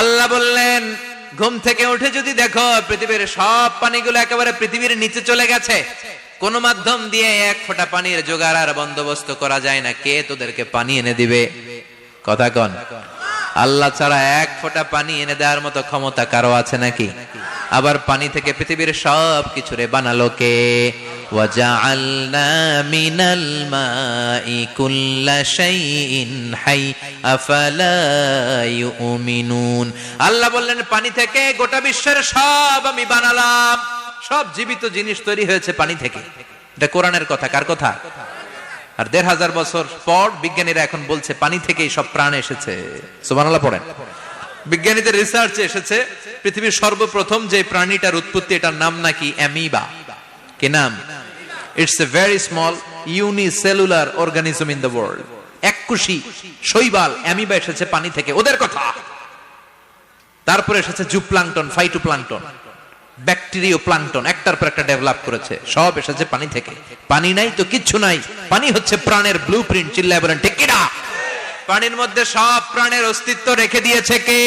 আল্লাহ বললেন, ঘুম থেকে উঠে যদি দেখো পৃথিবীর সব পানিগুলো একেবারে পৃথিবীর নিচে চলে গেছে, কোন মাধ্যম দিয়ে এক ফোঁটা পানির জোগাড় আর বন্দোবস্ত করা যায় না, কে তোদেরকে পানি এনে দিবে? কথা কন। আল্লাহ ছাড়া এক ফোঁটা পানি এনে দেওয়ার মতো ক্ষমতা কারো আছে নাকি? আবার পানি থেকে পৃথিবীর সব কিছুরে বানালো কে? ওয়াজআলনা মিনাল মাই কুল্লা শাইইন হাই আফালা ইউমিনুন। আল্লাহ বললেন, পানি থেকে গোটা বিশ্বের সব আমি বানালাম। সব জীবিত জিনিস তৈরি হয়েছে পানি থেকে। এটা কোরআনের কথা। কার কথা? আর ১৫০০ বছর পর বিজ্ঞানীরা এখন বলছে পানি থেকেই সব প্রাণ এসেছে। সুবহানাল্লাহ পড়েন। বিজ্ঞানীদের রিসার্চে এসেছে পৃথিবীর সর্বপ্রথম যে প্রাণীটার উৎপত্তি, এটার নাম নাকি অ্যামিবা। কি নাম? It's a very small unicellular organism in the world. এককোষী শৈবাল অ্যামিবা এসেছে পানি থেকে, ওদের কথা। তারপরে এসেছে জুপ্লাঙ্কটন, ফাইটোপ্লাঙ্কটন, ব্যাকটেরিয়া প্লাঙ্কটন, একটার পর একটা ডেভেলপ করেছে, সব এসেছে পানি থেকে। পানি নাই তো কিচ্ছু নাই। পানি হচ্ছে প্রাণের ব্লুপ্রিন্ট। চিল্লায় বলেন ঠিক কিনা? পানির মধ্যে সব প্রাণের অস্তিত্ব রেখে দিয়েছে কে?